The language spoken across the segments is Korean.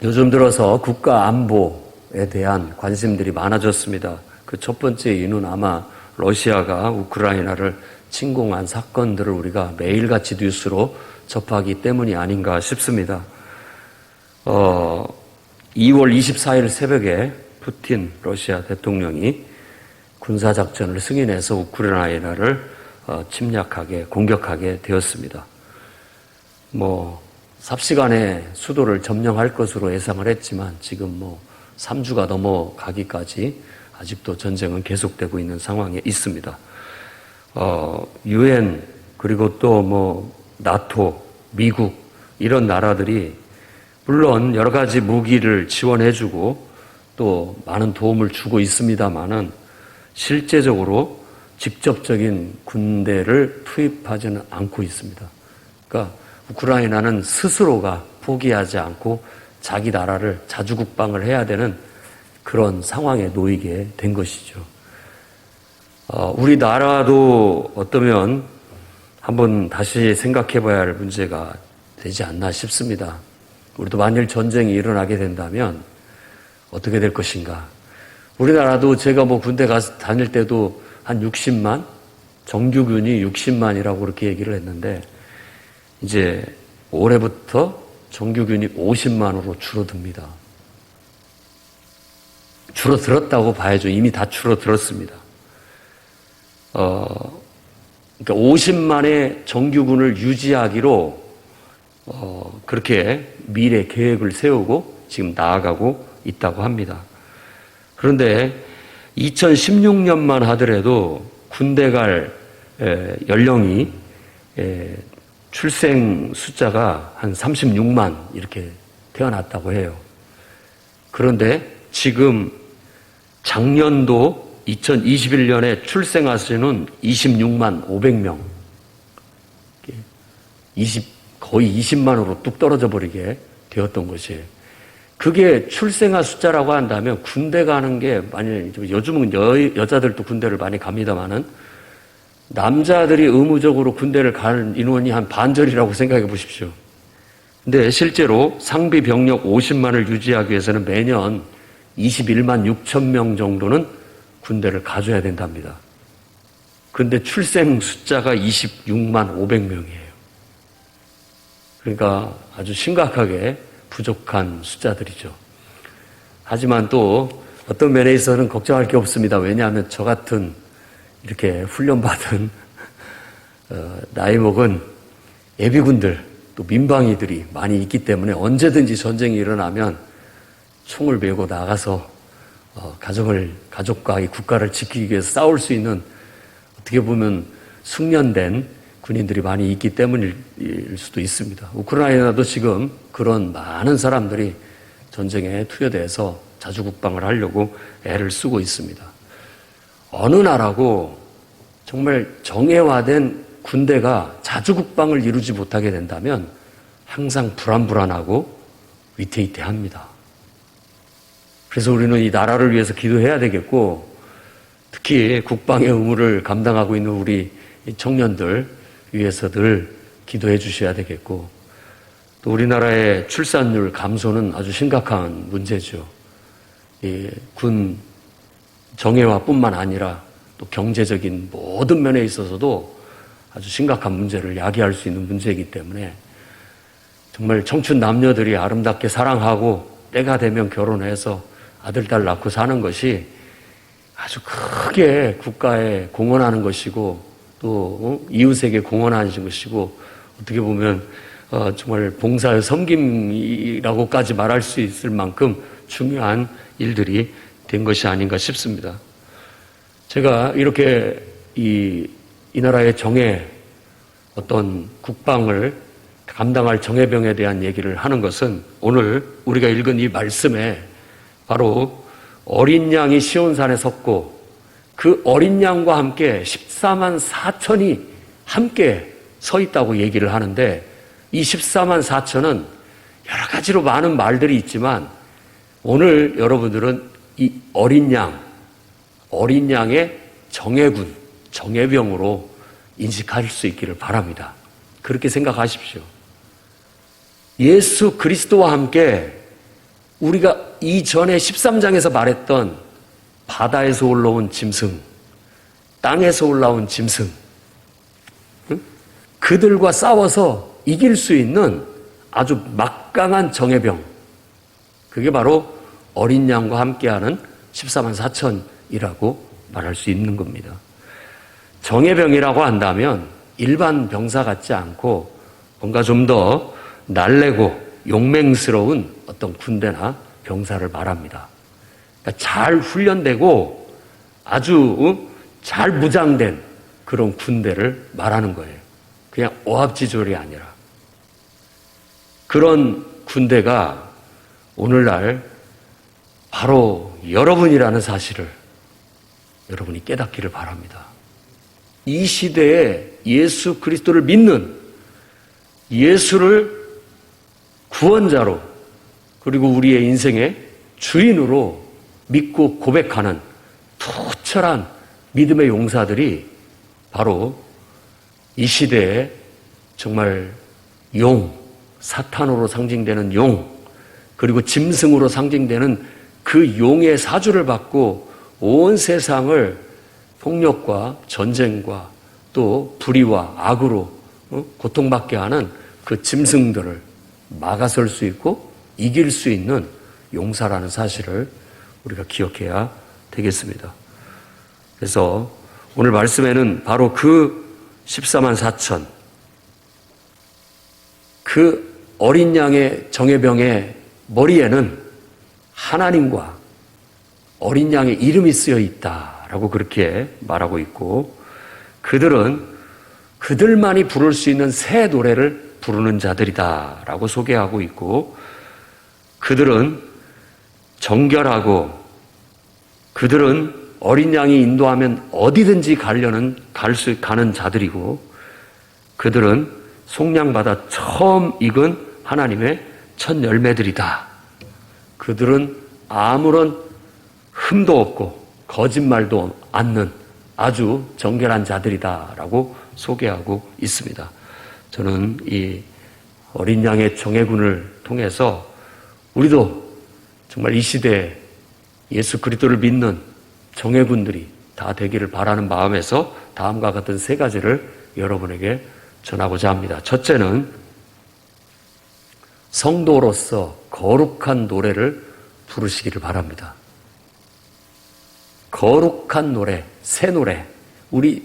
요즘 들어서 국가 안보에 대한 관심들이 많아졌습니다. 그 첫 번째 이유는 아마 러시아가 우크라이나를 침공한 사건들을 우리가 매일같이 뉴스로 접하기 때문이 아닌가 싶습니다. 2월 24일 새벽에 푸틴 러시아 대통령이 군사작전을 승인해서 우크라이나를 침략하게, 공격하게 되었습니다. 삽시간에 수도를 점령할 것으로 예상을 했지만 지금 3주가 넘어가기까지 아직도 전쟁은 계속되고 있는 상황에 있습니다. UN 그리고 또 나토, 미국 이런 나라들이 물론 여러 가지 무기를 지원해주고 또 많은 도움을 주고 있습니다만은 실제적으로 직접적인 군대를 투입하지는 않고 있습니다. 그러니까 우크라이나는 스스로가 포기하지 않고 자기 나라를 자주국방을 해야 되는 그런 상황에 놓이게 된 것이죠. 우리나라도 어쩌면 한번 다시 생각해 봐야 할 문제가 되지 않나 싶습니다. 우리도 만일 전쟁이 일어나게 된다면 어떻게 될 것인가. 우리나라도 제가 군대 가서 다닐 때도 한 60만, 정규군이 60만이라고 그렇게 얘기를 했는데 이제 올해부터 정규군이 50만으로 줄어듭니다. 줄어들었다고 봐야죠. 이미 다 줄어들었습니다. 그러니까 50만의 정규군을 유지하기로 그렇게 미래 계획을 세우고 지금 나아가고 있다고 합니다. 그런데 2016년만 하더라도 군대 갈 연령이 출생 숫자가 한 36만 이렇게 태어났다고 해요. 그런데 지금 작년도 2021년에 출생아 수는 26만 500명. 거의 20만으로 뚝 떨어져 버리게 되었던 것이에요. 그게 출생아 숫자라고 한다면 군대 가는 게 만일 요즘은 여자들도 군대를 많이 갑니다만은 남자들이 의무적으로 군대를 가는 인원이 한 반절이라고 생각해 보십시오. 근데 실제로 상비 병력 50만을 유지하기 위해서는 매년 21만 6천 명 정도는 군대를 가줘야 된답니다. 그런데 출생 숫자가 26만 500명이에요. 그러니까 아주 심각하게 부족한 숫자들이죠. 하지만 또 어떤 면에 있어서는 걱정할 게 없습니다. 왜냐하면 저 같은 이렇게 훈련받은 나이 먹은 예비군들 또 민방위들이 많이 있기 때문에 언제든지 전쟁이 일어나면 총을 메고 나가서 가족과 이 국가를 지키기 위해서 싸울 수 있는 어떻게 보면 숙련된 군인들이 많이 있기 때문일 수도 있습니다. 우크라이나도 지금 그런 많은 사람들이 전쟁에 투여돼서 자주국방을 하려고 애를 쓰고 있습니다. 어느 나라고 정말 정예화된 군대가 자주국방을 이루지 못하게 된다면 항상 불안불안하고 위태위태합니다. 그래서 우리는 이 나라를 위해서 기도해야 되겠고 특히 국방의 의무를 감당하고 있는 우리 청년들 위해서 늘 기도해 주셔야 되겠고 또 우리나라의 출산율 감소는 아주 심각한 문제죠. 군 정예화뿐만 아니라 또 경제적인 모든 면에 있어서도 아주 심각한 문제를 야기할 수 있는 문제이기 때문에 정말 청춘 남녀들이 아름답게 사랑하고 때가 되면 결혼해서 아들, 딸 낳고 사는 것이 아주 크게 국가에 공헌하는 것이고 또 이웃에게 공헌하는 것이고 어떻게 보면 정말 봉사의 섬김이라고까지 말할 수 있을 만큼 중요한 일들이 된 것이 아닌가 싶습니다. 제가 이렇게 이 나라의 정예 어떤 국방을 감당할 정예병에 대한 얘기를 하는 것은 오늘 우리가 읽은 이 말씀에 바로 어린 양이 시온산에 섰고 그 어린 양과 함께 14만 4천이 함께 서 있다고 얘기를 하는데 이 14만 4천은 여러 가지로 많은 말들이 있지만 오늘 여러분들은 이 어린 양의 정예군, 정예병으로 인식할 수 있기를 바랍니다. 그렇게 생각하십시오. 예수 그리스도와 함께 우리가 이전에 13장에서 말했던 바다에서 올라온 짐승, 땅에서 올라온 짐승, 그들과 싸워서 이길 수 있는 아주 막강한 정예병, 그게 바로 어린 양과 함께하는 14만 4천이라고 말할 수 있는 겁니다. 정예병이라고 한다면 일반 병사 같지 않고 뭔가 좀 더 날래고 용맹스러운 어떤 군대나 병사를 말합니다. 그러니까 잘 훈련되고 아주 잘 무장된 그런 군대를 말하는 거예요. 그냥 오합지졸이 아니라. 그런 군대가 오늘날 바로 여러분이라는 사실을 여러분이 깨닫기를 바랍니다. 이 시대에 예수 그리스도를 믿는, 예수를 구원자로 그리고 우리의 인생의 주인으로 믿고 고백하는 투철한 믿음의 용사들이 바로 이 시대에 정말 용, 사탄으로 상징되는 용, 그리고 짐승으로 상징되는 그 용의 사주를 받고 온 세상을 폭력과 전쟁과 또 불의와 악으로 고통받게 하는 그 짐승들을 막아설 수 있고 이길 수 있는 용사라는 사실을 우리가 기억해야 되겠습니다. 그래서 오늘 말씀에는 바로 그 14만 4천, 그 어린 양의 정예병의 머리에는 하나님과 어린 양의 이름이 쓰여 있다라고 그렇게 말하고 있고, 그들은 그들만이 부를 수 있는 새 노래를 부르는 자들이다라고 소개하고 있고, 그들은 정결하고 그들은 어린 양이 인도하면 어디든지 가는 자들이고, 그들은 속량받아 처음 익은 하나님의 첫 열매들이다. 그들은 아무런 흠도 없고 거짓말도 않는 아주 정결한 자들이다라고 소개하고 있습니다. 저는 이 어린 양의 정예군을 통해서 우리도 정말 이 시대에 예수 그리스도를 믿는 정예군들이 다 되기를 바라는 마음에서 다음과 같은 세 가지를 여러분에게 전하고자 합니다. 첫째는 성도로서 거룩한 노래를 부르시기를 바랍니다. 거룩한 노래, 새 노래, 우리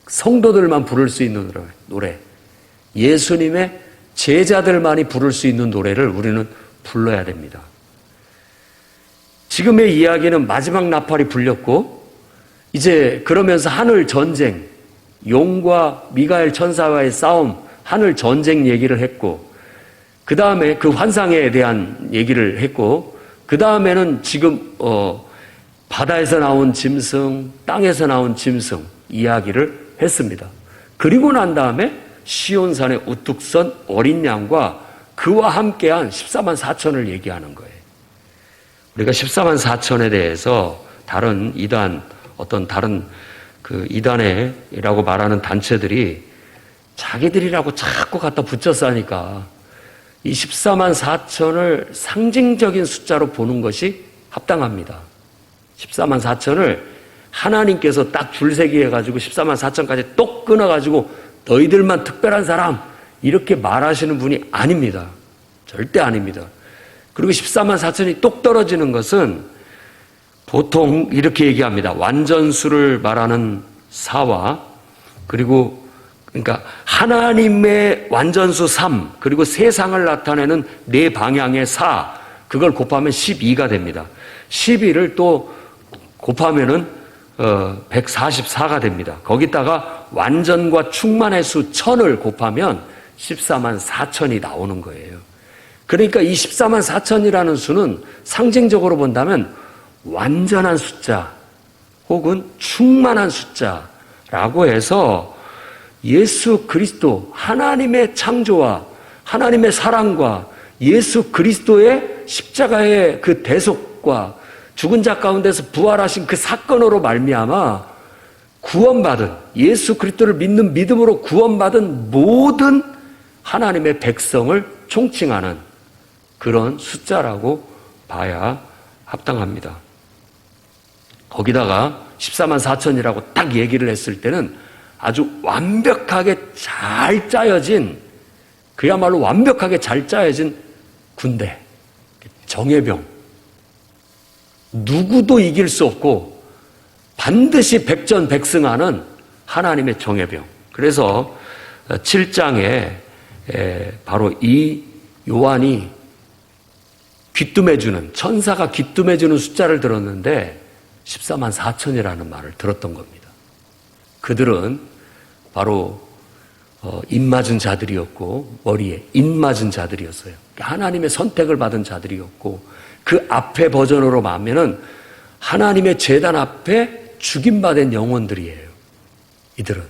성도들만 부를 수 있는 노래, 예수님의 제자들만이 부를 수 있는 노래를 우리는 불러야 됩니다. 지금의 이야기는 마지막 나팔이 불렸고, 이제 그러면서 하늘 전쟁, 용과 미가엘 천사와의 싸움, 하늘 전쟁 얘기를 했고, 그 다음에 그 환상에 대한 얘기를 했고, 그 다음에는 지금 바다에서 나온 짐승, 땅에서 나온 짐승 이야기를 했습니다. 그리고 난 다음에 시온산에 우뚝 선 어린 양과 그와 함께한 14만 4천을 얘기하는 거예요. 우리가 14만 4천에 대해서 다른 이단, 어떤 다른 그 이단이라고 말하는 단체들이 자기들이라고 자꾸 갖다 붙여서 하니까 이 14만 4천을 상징적인 숫자로 보는 것이 합당합니다. 14만 4천을 하나님께서 딱 줄세기 해가지고 14만 4천까지 똑 끊어가지고 너희들만 특별한 사람 이렇게 말하시는 분이 아닙니다. 절대 아닙니다. 그리고 14만 4천이 똑 떨어지는 것은 보통 이렇게 얘기합니다. 완전수를 말하는 4와 그리고 그러니까 하나님의 완전수 3 그리고 세상을 나타내는 4방향의 4 그걸 곱하면 12가 됩니다. 12를 또 곱하면은 144가 됩니다. 거기다가 완전과 충만의 수 1000을 곱하면 14만 4천이 나오는 거예요. 그러니까 이 14만 4천이라는 수는 상징적으로 본다면 완전한 숫자 혹은 충만한 숫자라고 해서 예수 그리스도 하나님의 창조와 하나님의 사랑과 예수 그리스도의 십자가의 그 대속과 죽은 자 가운데서 부활하신 그 사건으로 말미암아 구원받은 예수 그리스도를 믿는 믿음으로 구원받은 모든 하나님의 백성을 총칭하는 그런 숫자라고 봐야 합당합니다. 거기다가 14만 4천이라고 딱 얘기를 했을 때는 아주 완벽하게 잘 짜여진, 그야말로 완벽하게 잘 짜여진 군대, 정예병. 누구도 이길 수 없고 반드시 백전백승하는 하나님의 정예병. 그래서 7장에 바로 이 요한이 귀뜸해주는, 천사가 귀뜸해주는 숫자를 들었는데 14만 4천이라는 말을 들었던 겁니다. 그들은 바로 입맞은 자들이었고 머리에 입맞은 자들이었어요. 하나님의 선택을 받은 자들이었고, 그 앞에 버전으로 말하면은 하나님의 제단 앞에 죽임받은 영혼들이에요, 이들은.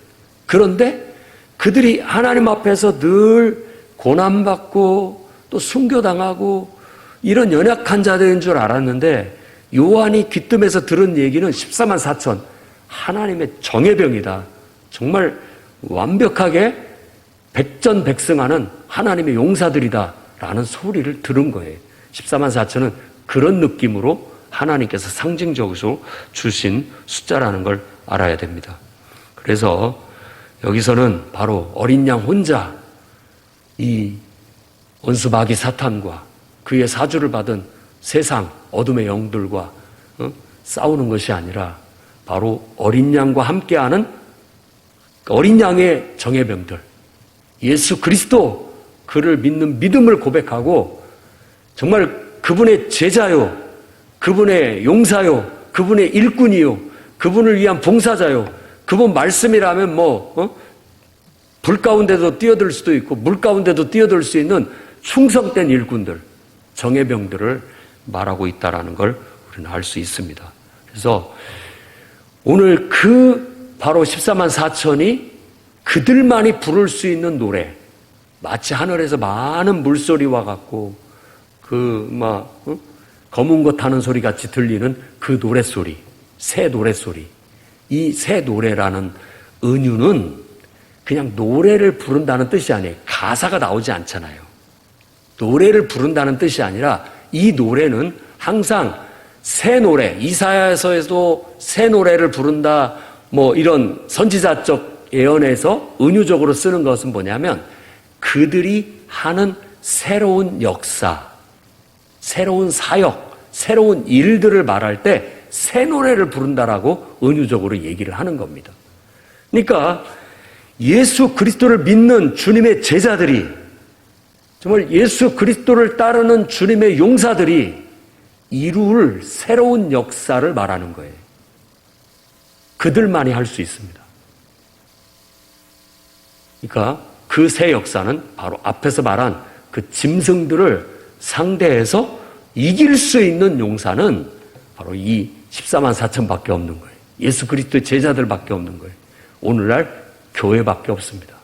그런데 그들이 하나님 앞에서 늘 고난받고 또 순교당하고 이런 연약한 자들인 줄 알았는데, 요한이 귀뜸해서 들은 얘기는 14만 4천, 하나님의 정예병이다. 정말 완벽하게 백전백승하는 하나님의 용사들이다 라는 소리를 들은 거예요. 14만 4천은 그런 느낌으로 하나님께서 상징적으로 주신 숫자라는 걸 알아야 됩니다. 그래서 여기서는 바로 어린 양 혼자 이 원수 마귀 사탄과 그의 사주를 받은 세상 어둠의 영들과 싸우는 것이 아니라 바로 어린 양과 함께하는 어린 양의 정예병들, 예수 그리스도, 그를 믿는 믿음을 고백하고 정말 그분의 제자요, 그분의 용사요, 그분의 일꾼이요, 그분을 위한 봉사자요, 그분 말씀이라면 불 가운데도 뛰어들 수도 있고 물 가운데도 뛰어들 수 있는 충성된 일꾼들, 정예병들을 말하고 있다라는 걸 우리는 알 수 있습니다. 그래서 오늘 바로 14만 4천이 그들만이 부를 수 있는 노래, 마치 하늘에서 많은 물소리와 같고 검은 것 타는 소리 같이 들리는 그 노랫소리, 새 노랫소리. 이 새 노래라는 은유는 그냥 노래를 부른다는 뜻이 아니에요. 가사가 나오지 않잖아요. 노래를 부른다는 뜻이 아니라 이 노래는 항상 새 노래, 이사야서에도 새 노래를 부른다, 이런 선지자적 예언에서 은유적으로 쓰는 것은 뭐냐면 그들이 하는 새로운 역사, 새로운 사역, 새로운 일들을 말할 때 새 노래를 부른다라고 은유적으로 얘기를 하는 겁니다. 그러니까 예수 그리스도를 믿는 주님의 제자들이, 정말 예수 그리스도를 따르는 주님의 용사들이 이룰 새로운 역사를 말하는 거예요. 그들만이 할 수 있습니다. 그러니까 그 새 역사는 바로 앞에서 말한 그 짐승들을 상대해서 이길 수 있는 용사는 바로 이 14만 4천밖에 없는 거예요. 예수 그리스도의 제자들밖에 없는 거예요. 오늘날 교회밖에 없습니다.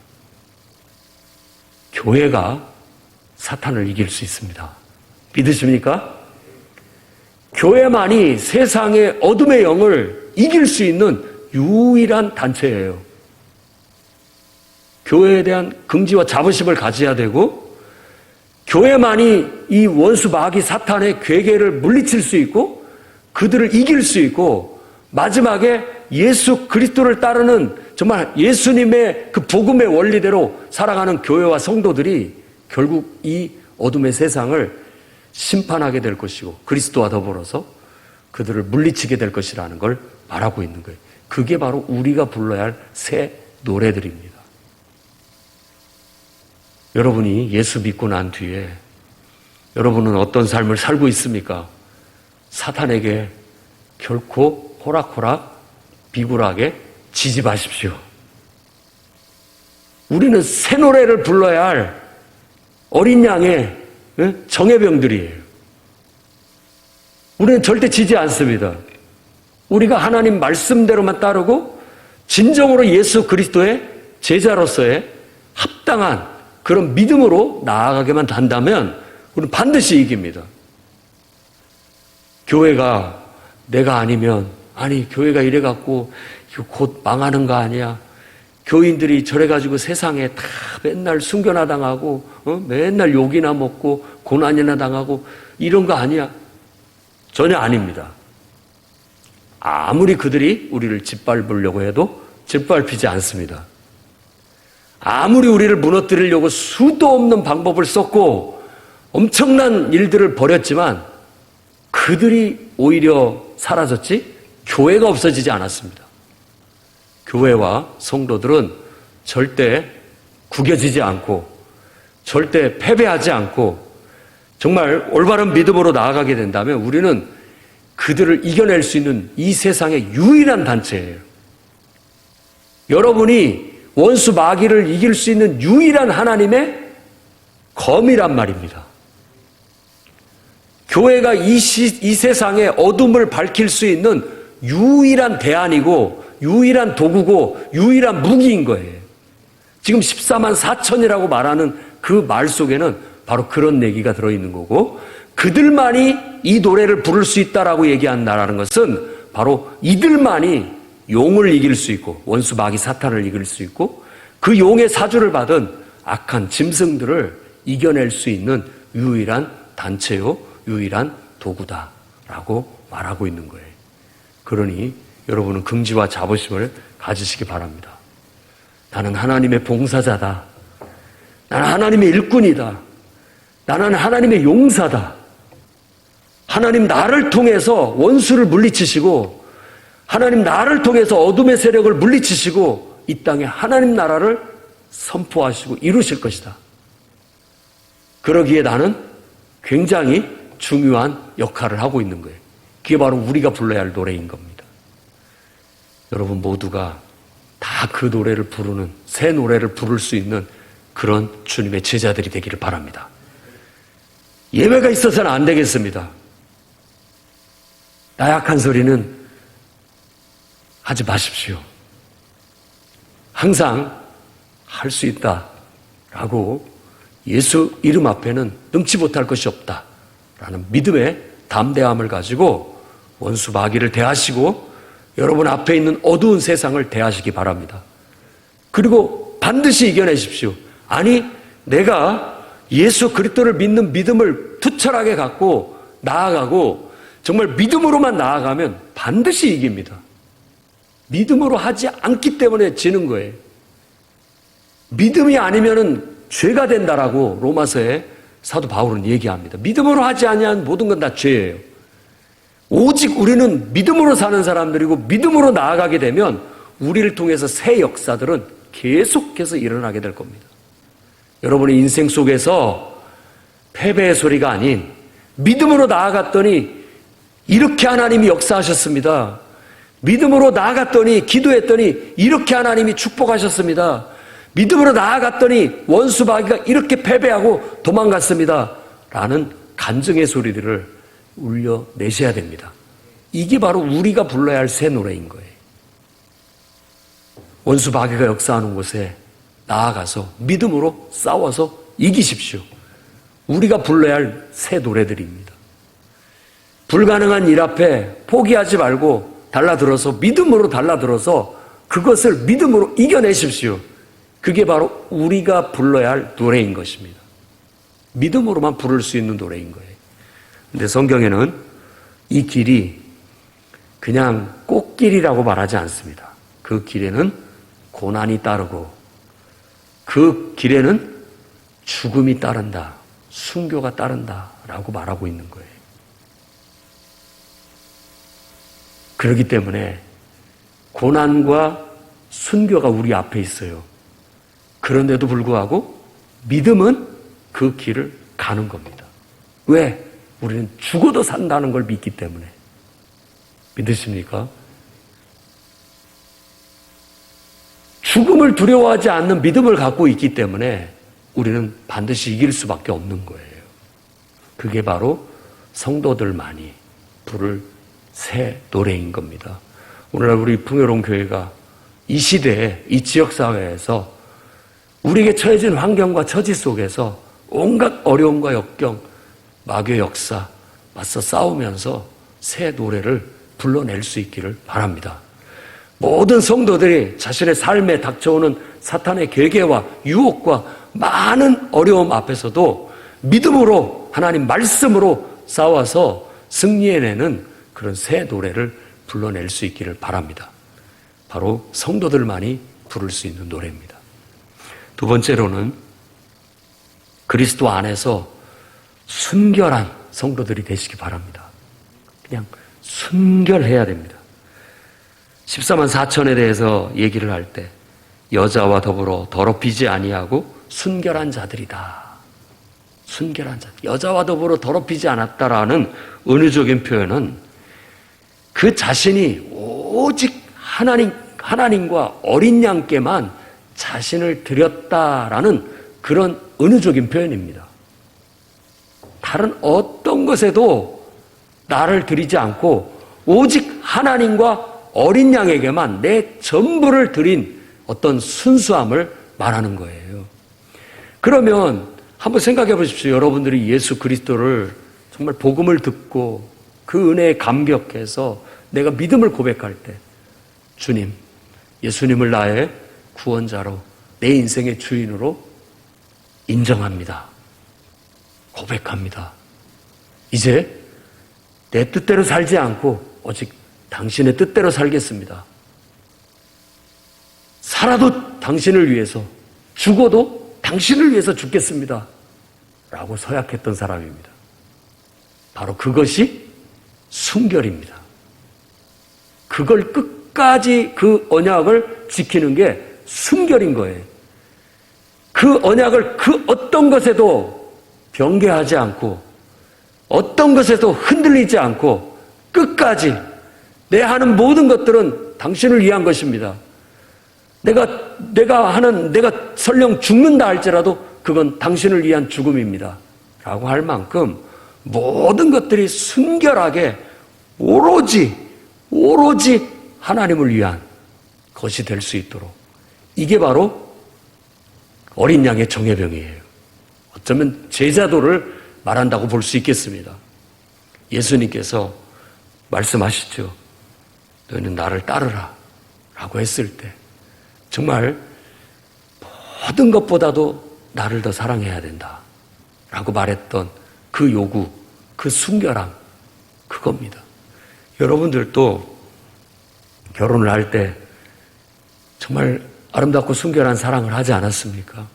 교회가 사탄을 이길 수 있습니다. 믿으십니까? 교회만이 세상의 어둠의 영을 이길 수 있는 유일한 단체예요. 교회에 대한 긍지와 자부심을 가져야 되고, 교회만이 이 원수 마귀 사탄의 괴계를 물리칠 수 있고 그들을 이길 수 있고, 마지막에 예수 그리스도를 따르는 정말 예수님의 그 복음의 원리대로 살아가는 교회와 성도들이 결국 이 어둠의 세상을 심판하게 될 것이고 그리스도와 더불어서 그들을 물리치게 될 것이라는 걸 말하고 있는 거예요. 그게 바로 우리가 불러야 할 새 노래들입니다. 여러분이 예수 믿고 난 뒤에 여러분은 어떤 삶을 살고 있습니까? 사탄에게 결코 호락호락 비굴하게 지지 마십시오. 우리는 새 노래를 불러야 할 어린 양의 정예병들이에요. 우리는 절대 지지 않습니다. 우리가 하나님 말씀대로만 따르고 진정으로 예수 그리스도의 제자로서의 합당한 그런 믿음으로 나아가게만 한다면 우리는 반드시 이깁니다. 교회가 내가 아니면, 교회가 이래갖고 곧 망하는 거 아니야. 교인들이 저래가지고 세상에 다 맨날 순교나 당하고 맨날 욕이나 먹고 고난이나 당하고 이런 거 아니야. 전혀 아닙니다. 아무리 그들이 우리를 짓밟으려고 해도 짓밟히지 않습니다. 아무리 우리를 무너뜨리려고 수도 없는 방법을 썼고 엄청난 일들을 벌였지만 그들이 오히려 사라졌지 교회가 없어지지 않았습니다. 교회와 성도들은 절대 구겨지지 않고 절대 패배하지 않고 정말 올바른 믿음으로 나아가게 된다면 우리는 그들을 이겨낼 수 있는 이 세상의 유일한 단체예요. 여러분이 원수 마귀를 이길 수 있는 유일한 하나님의 검이란 말입니다. 교회가 이 세상의 어둠을 밝힐 수 있는 유일한 대안이고 유일한 도구고 유일한 무기인 거예요. 지금 14만 4천이라고 말하는 그 말 속에는 바로 그런 얘기가 들어있는 거고 그들만이 이 노래를 부를 수 있다라고 얘기한다는 것은 바로 이들만이 용을 이길 수 있고 원수 마귀 사탄을 이길 수 있고 그 용의 사주를 받은 악한 짐승들을 이겨낼 수 있는 유일한 단체요 유일한 도구다라고 말하고 있는 거예요. 그러니 여러분은 긍지와 자부심을 가지시기 바랍니다. 나는 하나님의 봉사자다. 나는 하나님의 일꾼이다. 나는 하나님의 용사다. 하나님 나를 통해서 원수를 물리치시고 하나님 나를 통해서 어둠의 세력을 물리치시고 이 땅에 하나님 나라를 선포하시고 이루실 것이다. 그러기에 나는 굉장히 중요한 역할을 하고 있는 거예요. 그게 바로 우리가 불러야 할 노래인 겁니다. 여러분 모두가 다 그 노래를 부르는 새 노래를 부를 수 있는 그런 주님의 제자들이 되기를 바랍니다. 예배가 있어서는 안 되겠습니다. 나약한 소리는 하지 마십시오. 항상 할 수 있다라고 예수 이름 앞에는 능치 못할 것이 없다라는 믿음의 담대함을 가지고 원수 마귀를 대하시고 여러분 앞에 있는 어두운 세상을 대하시기 바랍니다. 그리고 반드시 이겨내십시오. 아니 내가 예수 그리스도를 믿는 믿음을 투철하게 갖고 나아가고 정말 믿음으로만 나아가면 반드시 이깁니다. 믿음으로 하지 않기 때문에 지는 거예요. 믿음이 아니면은 죄가 된다라고 로마서에 사도 바울은 얘기합니다. 믿음으로 하지 아니한 모든 건 다 죄예요. 오직 우리는 믿음으로 사는 사람들이고 믿음으로 나아가게 되면 우리를 통해서 새 역사들은 계속해서 일어나게 될 겁니다. 여러분의 인생 속에서 패배의 소리가 아닌 믿음으로 나아갔더니 이렇게 하나님이 역사하셨습니다. 믿음으로 나아갔더니 기도했더니 이렇게 하나님이 축복하셨습니다. 믿음으로 나아갔더니 원수 마귀가 이렇게 패배하고 도망갔습니다. 라는 간증의 소리들을 울려내셔야 됩니다. 이게 바로 우리가 불러야 할 새 노래인 거예요. 원수 마귀가 역사하는 곳에 나아가서 믿음으로 싸워서 이기십시오. 우리가 불러야 할 새 노래들입니다. 불가능한 일 앞에 포기하지 말고 달라들어서 믿음으로 달라들어서 그것을 믿음으로 이겨내십시오. 그게 바로 우리가 불러야 할 노래인 것입니다. 믿음으로만 부를 수 있는 노래인 거예요. 근데 성경에는 이 길이 그냥 꽃길이라고 말하지 않습니다. 그 길에는 고난이 따르고 그 길에는 죽음이 따른다, 순교가 따른다라고 말하고 있는 거예요. 그렇기 때문에 고난과 순교가 우리 앞에 있어요. 그런데도 불구하고 믿음은 그 길을 가는 겁니다. 왜? 우리는 죽어도 산다는 걸 믿기 때문에. 믿으십니까? 죽음을 두려워하지 않는 믿음을 갖고 있기 때문에 우리는 반드시 이길 수밖에 없는 거예요. 그게 바로 성도들만이 부를 새 노래인 겁니다. 오늘날 우리 풍요로운 교회가 이 시대에 이 지역사회에서 우리에게 처해진 환경과 처지 속에서 온갖 어려움과 역경, 마귀의 역사 맞서 싸우면서 새 노래를 불러낼 수 있기를 바랍니다. 모든 성도들이 자신의 삶에 닥쳐오는 사탄의 계계와 유혹과 많은 어려움 앞에서도 믿음으로 하나님 말씀으로 싸워서 승리해내는 그런 새 노래를 불러낼 수 있기를 바랍니다. 바로 성도들만이 부를 수 있는 노래입니다. 두 번째로는 그리스도 안에서 순결한 성도들이 되시기 바랍니다. 그냥 순결해야 됩니다. 14만 4천에 대해서 얘기를 할 때 여자와 더불어 더럽히지 아니하고 순결한 자들이다. 순결한 자. 여자와 더불어 더럽히지 않았다라는 은유적인 표현은 그 자신이 오직 하나님과 어린 양께만 자신을 드렸다라는 그런 은유적인 표현입니다. 다른 어떤 것에도 나를 드리지 않고 오직 하나님과 어린 양에게만 내 전부를 드린 어떤 순수함을 말하는 거예요. 그러면 한번 생각해 보십시오. 여러분들이 예수 그리스도를 정말 복음을 듣고 그 은혜에 감격해서 내가 믿음을 고백할 때 주님, 예수님을 나의 구원자로 내 인생의 주인으로 인정합니다. 고백합니다. 이제 내 뜻대로 살지 않고 오직 당신의 뜻대로 살겠습니다. 살아도 당신을 위해서, 죽어도 당신을 위해서 죽겠습니다. 라고 서약했던 사람입니다. 바로 그것이 순결입니다. 그걸 끝까지 그 언약을 지키는 게 순결인 거예요. 그 언약을 그 어떤 것에도 변개하지 않고 어떤 것에도 흔들리지 않고 끝까지 내 하는 모든 것들은 당신을 위한 것입니다. 내가 설령 죽는다 할지라도 그건 당신을 위한 죽음입니다. 라고 할 만큼 모든 것들이 순결하게 오로지 하나님을 위한 것이 될 수 있도록, 이게 바로 어린 양의 정예병이에요. 어쩌면 제자도를 말한다고 볼 수 있겠습니다. 예수님께서 말씀하시죠. 너희는 나를 따르라 라고 했을 때 정말 모든 것보다도 나를 더 사랑해야 된다 라고 말했던 그 요구, 그 순결함, 그겁니다. 여러분들도 결혼을 할 때 정말 아름답고 순결한 사랑을 하지 않았습니까?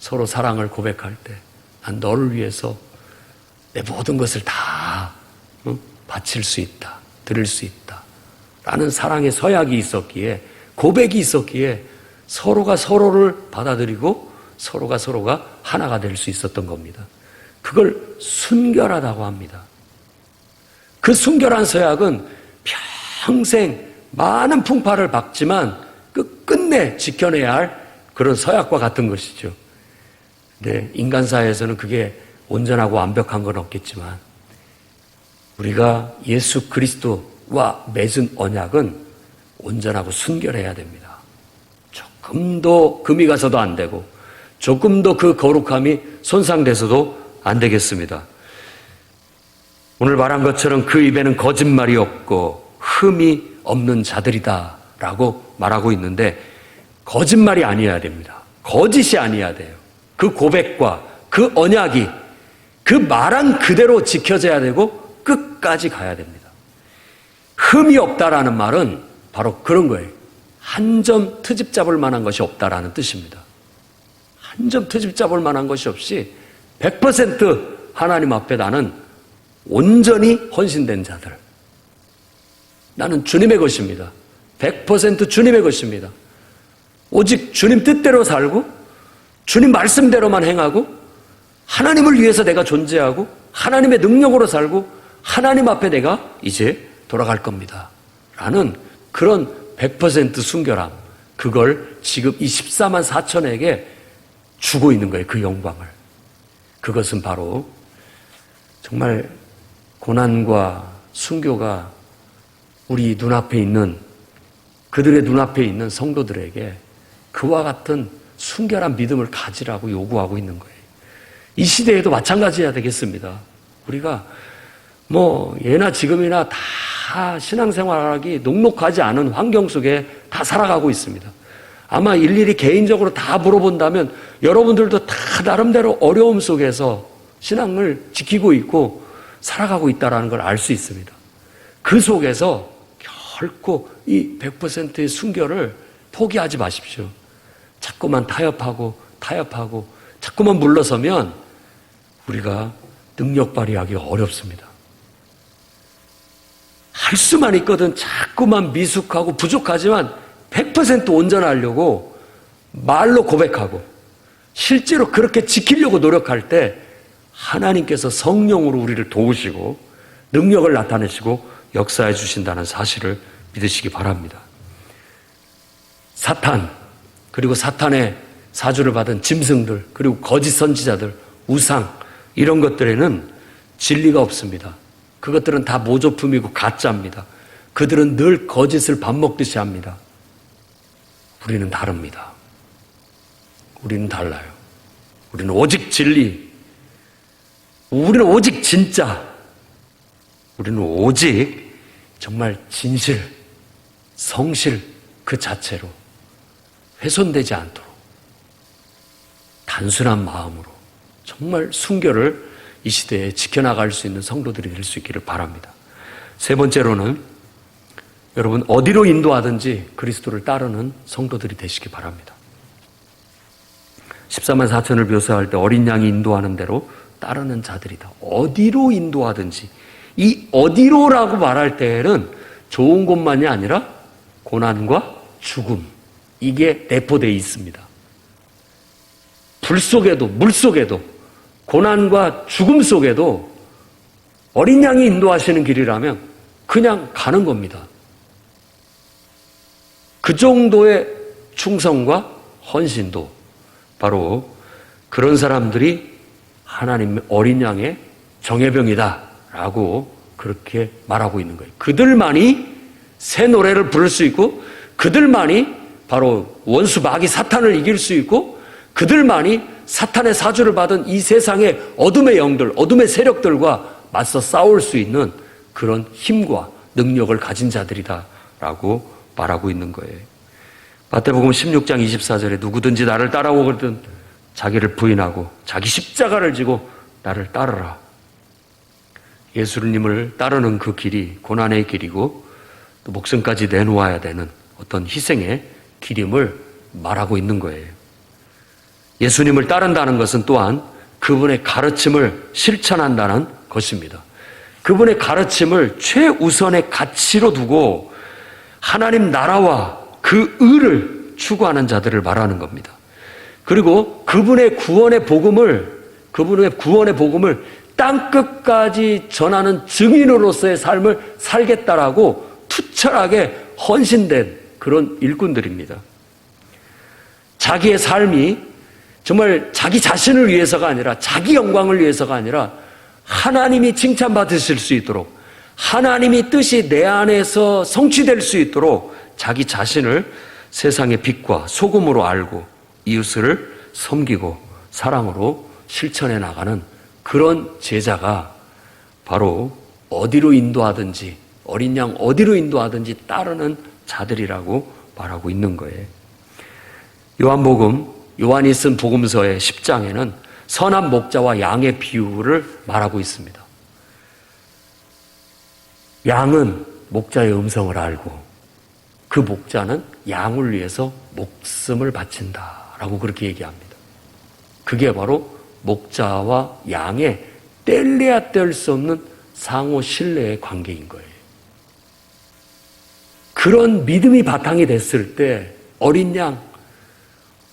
서로 사랑을 고백할 때 난 너를 위해서 내 모든 것을 다 바칠 수 있다, 드릴 수 있다 라는 사랑의 서약이 있었기에, 고백이 있었기에 서로가 서로를 받아들이고 서로가 하나가 될 수 있었던 겁니다. 그걸 순결하다고 합니다. 그 순결한 서약은 평생 많은 풍파를 받지만 끝내 지켜내야 할 그런 서약과 같은 것이죠. 근데 인간사회에서는 그게 온전하고 완벽한 건 없겠지만 우리가 예수 그리스도와 맺은 언약은 온전하고 순결해야 됩니다. 조금도 금이 가서도 안 되고 조금도 그 거룩함이 손상돼서도 안 되겠습니다. 오늘 말한 것처럼 그 입에는 거짓말이 없고 흠이 없는 자들이다 라고 말하고 있는데 거짓말이 아니어야 됩니다. 거짓이 아니어야 돼요. 그 고백과 그 언약이 그 말한 그대로 지켜져야 되고 끝까지 가야 됩니다. 흠이 없다라는 말은 바로 그런 거예요. 한 점 트집 잡을 만한 것이 없다라는 뜻입니다. 한 점 트집 잡을 만한 것이 없이 100% 하나님 앞에 나는 온전히 헌신된 자들. 나는 주님의 것입니다. 100% 주님의 것입니다. 오직 주님 뜻대로 살고 주님 말씀대로만 행하고 하나님을 위해서 내가 존재하고 하나님의 능력으로 살고 하나님 앞에 내가 이제 돌아갈 겁니다. 라는 그런 100% 순결함, 그걸 지금 이 14만 4천에게 주고 있는 거예요. 그 영광을. 그것은 바로 정말 고난과 순교가 우리 눈앞에 있는, 그들의 눈앞에 있는 성도들에게 그와 같은 순결한 믿음을 가지라고 요구하고 있는 거예요. 이 시대에도 마찬가지여야 되겠습니다. 우리가 예나 지금이나 다 신앙생활하기 녹록하지 않은 환경 속에 다 살아가고 있습니다. 아마 일일이 개인적으로 다 물어본다면 여러분들도 다 나름대로 어려움 속에서 신앙을 지키고 있고 살아가고 있다는 걸 알 수 있습니다. 그 속에서 결코 이 100%의 순결을 포기하지 마십시오. 자꾸만 타협하고 자꾸만 물러서면 우리가 능력 발휘하기가 어렵습니다. 할 수만 있거든 자꾸만 미숙하고 부족하지만 100% 온전하려고 말로 고백하고 실제로 그렇게 지키려고 노력할 때 하나님께서 성령으로 우리를 도우시고 능력을 나타내시고 역사해 주신다는 사실을 믿으시기 바랍니다. 사탄, 그리고 사탄의 사주를 받은 짐승들, 그리고 거짓 선지자들, 우상, 이런 것들에는 진리가 없습니다. 그것들은 다 모조품이고 가짜입니다. 그들은 늘 거짓을 밥 먹듯이 합니다. 우리는 다릅니다. 우리는 달라요. 우리는 오직 진리, 우리는 오직 진짜, 우리는 오직 정말 진실, 성실 그 자체로 훼손되지 않도록 단순한 마음으로 정말 순결을 이 시대에 지켜나갈 수 있는 성도들이 될 수 있기를 바랍니다. 세 번째로는 여러분 어디로 인도하든지 그리스도를 따르는 성도들이 되시기 바랍니다. 14만 4천을 묘사할 때 어린 양이 인도하는 대로 따르는 자들이다. 어디로 인도하든지, 이 어디로라고 말할 때에는 좋은 곳만이 아니라 고난과 죽음, 이게 내포되어 있습니다. 불 속에도 물 속에도 고난과 죽음 속에도 어린 양이 인도하시는 길이라면 그냥 가는 겁니다. 그 정도의 충성과 헌신도 바로 그런 사람들이 하나님의 어린 양의 정예병이다 라고 그렇게 말하고 있는 거예요. 그들만이 새 노래를 부를 수 있고, 그들만이 바로 원수 마귀 사탄을 이길 수 있고, 그들만이 사탄의 사주를 받은 이 세상의 어둠의 영들, 어둠의 세력들과 맞서 싸울 수 있는 그런 힘과 능력을 가진 자들이다라고 말하고 있는 거예요. 마태복음 16장 24절에 누구든지 나를 따라오거든 자기를 부인하고 자기 십자가를 지고 나를 따르라. 예수님을 따르는 그 길이 고난의 길이고 또 목숨까지 내놓아야 되는 어떤 희생의 길임을 말하고 있는 거예요. 예수님을 따른다는 것은 또한 그분의 가르침을 실천한다는 것입니다. 그분의 가르침을 최우선의 가치로 두고 하나님 나라와 그 의를 추구하는 자들을 말하는 겁니다. 그리고 그분의 구원의 복음을 땅끝까지 전하는 증인으로서의 삶을 살겠다라고 투철하게 헌신된 그런 일꾼들입니다. 자기의 삶이 정말 자기 자신을 위해서가 아니라 자기 영광을 위해서가 아니라 하나님이 칭찬받으실 수 있도록 하나님이 뜻이 내 안에서 성취될 수 있도록 자기 자신을 세상의 빛과 소금으로 알고 이웃을 섬기고 사랑으로 실천해 나가는 그런 제자가 바로 어디로 인도하든지 어린 양 어디로 인도하든지 따르는 자들이라고 말하고 있는 거예요. 요한이 쓴 복음서의 10장에는 선한 목자와 양의 비유를 말하고 있습니다. 양은 목자의 음성을 알고 그 목자는 양을 위해서 목숨을 바친다라고 그렇게 얘기합니다. 그게 바로 목자와 양의 뗄래야 뗄 수 없는 상호 신뢰의 관계인 거예요. 그런 믿음이 바탕이 됐을 때 어린 양,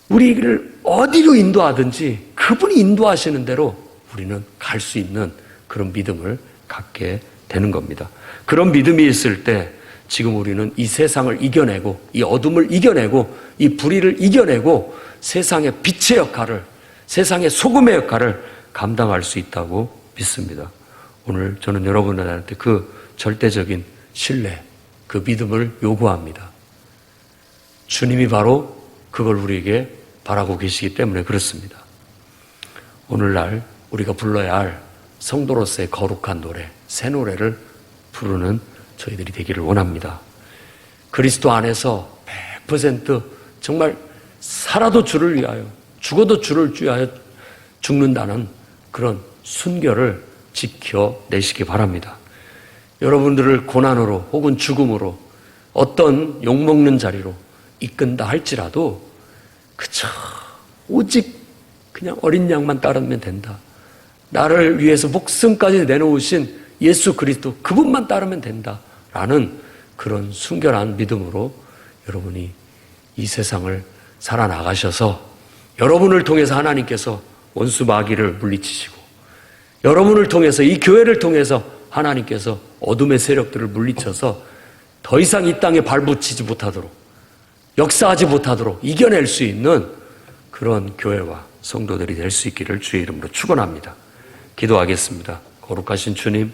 우리를 어디로 인도하든지 그분이 인도하시는 대로 우리는 갈 수 있는 그런 믿음을 갖게 되는 겁니다. 그런 믿음이 있을 때 지금 우리는 이 세상을 이겨내고 이 어둠을 이겨내고 이 불의를 이겨내고 세상의 빛의 역할을, 세상의 소금의 역할을 감당할 수 있다고 믿습니다. 오늘 저는 여러분들한테 그 절대적인 신뢰, 그 믿음을 요구합니다. 주님이 바로 그걸 우리에게 바라고 계시기 때문에 그렇습니다. 오늘날 우리가 불러야 할 성도로서의 거룩한 노래, 새 노래를 부르는 저희들이 되기를 원합니다. 그리스도 안에서 100% 정말 살아도 주를 위하여, 죽어도 주를 위하여 죽는다는 그런 순결을 지켜내시기 바랍니다. 여러분들을 고난으로 혹은 죽음으로 어떤 욕먹는 자리로 이끈다 할지라도 그저 오직 그냥 어린 양만 따르면 된다. 나를 위해서 목숨까지 내놓으신 예수 그리스도 그분만 따르면 된다라는 그런 순결한 믿음으로 여러분이 이 세상을 살아나가셔서 여러분을 통해서 하나님께서 원수 마귀를 물리치시고 여러분을 통해서 이 교회를 통해서 하나님께서 어둠의 세력들을 물리쳐서 더 이상 이 땅에 발붙이지 못하도록 역사하지 못하도록 이겨낼 수 있는 그런 교회와 성도들이 될 수 있기를 주의 이름으로 축원합니다. 기도하겠습니다. 거룩하신 주님,